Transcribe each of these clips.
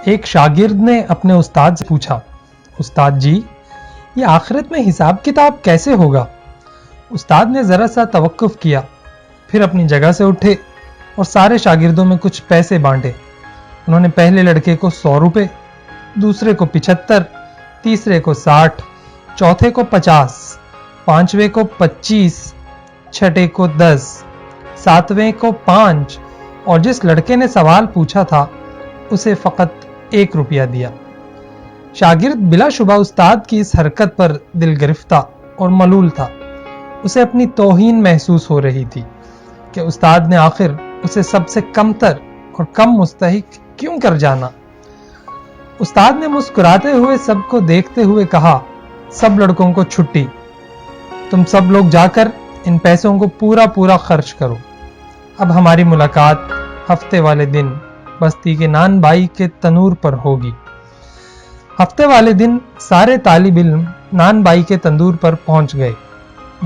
ایک شاگرد نے اپنے استاد سے پوچھا، استاد جی یہ آخرت میں حساب کتاب کیسے ہوگا؟ استاد نے ذرا سا توقف کیا، پھر اپنی جگہ سے اٹھے اور سارے شاگردوں میں کچھ پیسے بانٹے۔ انہوں نے پہلے لڑکے کو 100 روپے، دوسرے کو 75، تیسرے کو 60، چوتھے کو 50، پانچویں کو 25، چھٹے کو 10، ساتویں کو 5 اور جس لڑکے نے سوال پوچھا تھا اسے فقط 1 روپیہ دیا۔ شاگرد بلا شبہ استاد کی اس حرکت پر دل گرفتہ اور ملول تھا۔ اسے اپنی توہین محسوس ہو رہی تھی کہ استاد نے آخر اسے سب سے کمتر اور کم مستحق کیوں کر جانا۔ استاد نے مسکراتے ہوئے سب کو دیکھتے ہوئے کہا، سب لڑکوں کو چھٹی، تم سب لوگ جا کر ان پیسوں کو پورا خرچ کرو۔ اب ہماری ملاقات ہفتے والے دن بستی کے نان بائی کے تنور پر ہوگی۔ ہفتے والے دن سارے طالب علم نان بائی کے تندور پر پہنچ گئے،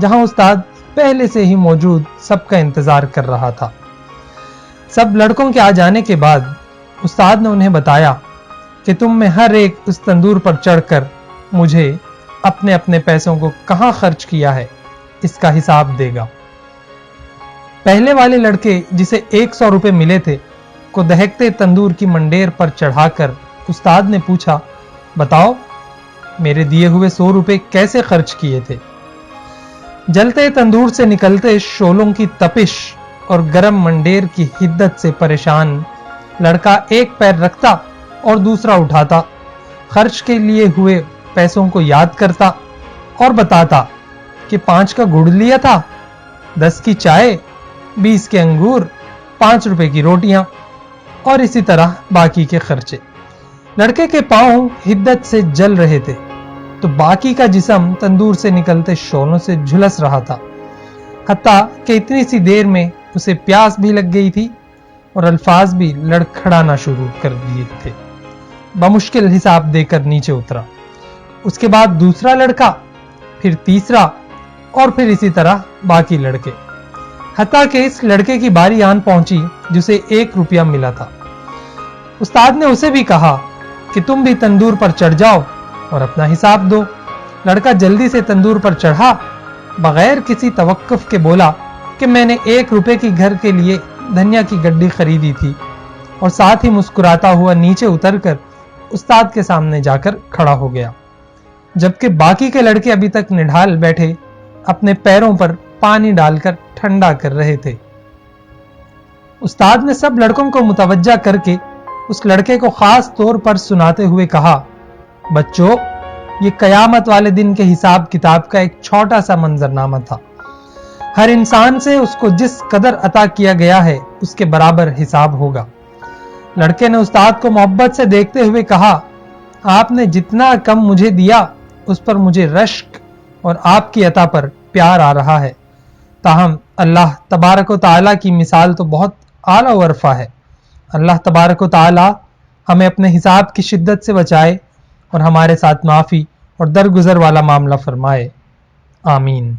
جہاں استاد پہلے سے ہی موجود سب کا انتظار کر رہا تھا۔ سب لڑکوں کے آ جانے کے بعد استاد نے انہیں بتایا کہ تم میں ہر ایک اس تندور پر چڑھ کر مجھے اپنے اپنے پیسوں کو کہاں خرچ کیا ہے اس کا حساب دے گا۔ پہلے والے لڑکے جسے 100 روپے ملے تھے کو دہکتے تندور کی منڈیر پر چڑھا کر استاد نے پوچھا، بتاؤ میرے دیے ہوئے 100 روپے کیسے خرچ کیے تھے؟ جلتے تندور سے نکلتے شعلوں کی تپش اور گرم منڈیر کی حدت سے پریشان لڑکا ایک پیر رکھتا اور دوسرا اٹھاتا، خرچ کے لیے ہوئے پیسوں کو یاد کرتا اور بتاتا کہ 5 کا گڑ لیا تھا، 10 کی چائے، 20 کے انگور، 5 روپے کی روٹیاں اور اسی طرح باقی کے خرچے۔ لڑکے کے پاؤں حدت سے جل رہے تھے تو باقی کا جسم تندور سے نکلتے شعلوں سے جھلس رہا تھا، حتیٰ کہ اتنی سی دیر میں اسے پیاس بھی لگ گئی تھی اور الفاظ بھی لڑکھڑانا شروع کر دیے تھے۔ بمشکل حساب دے کر نیچے اترا، اس کے بعد دوسرا لڑکا، پھر تیسرا اور پھر اسی طرح باقی لڑکے، حتیٰ کہ اس لڑکے کی باری آن پہنچی جسے 1 روپیہ ملا تھا۔ استاد نے اسے بھی کہا کہ تم بھی تندور پر چڑھ جاؤ اور اپنا حساب دو۔ لڑکا جلدی سے تندور پر چڑھا، بغیر کسی توقف کے بولا کہ میں نے 1 روپے کی گھر کے لیے دھنیا کی گڈی خریدی تھی، اور ساتھ ہی مسکراتا ہوا نیچے اتر کر استاد کے سامنے جا کر کھڑا ہو گیا، جبکہ باقی کے لڑکے ابھی تک نڈھال بیٹھے اپنے پیروں پر پانی ڈال کر ٹھنڈا کر رہے تھے۔ استاد نے سب لڑکوں کو متوجہ کر کے اس لڑکے کو خاص طور پر سناتے ہوئے کہا، بچوں یہ قیامت والے دن کے حساب کتاب کا ایک چھوٹا سا منظرنامہ تھا۔ ہر انسان سے اس کو جس قدر عطا کیا گیا ہے اس کے برابر حساب ہوگا۔ لڑکے نے استاد کو محبت سے دیکھتے ہوئے کہا، آپ نے جتنا کم مجھے دیا اس پر مجھے رشک اور آپ کی عطا پر پیار آ رہا ہے، تاہم اللہ تبارک و تعالیٰ کی مثال تو بہت اعلیٰ و عرفہ ہے۔ اللہ تبارک و تعالیٰ ہمیں اپنے حساب کی شدت سے بچائے اور ہمارے ساتھ معافی اور درگزر والا معاملہ فرمائے، آمین۔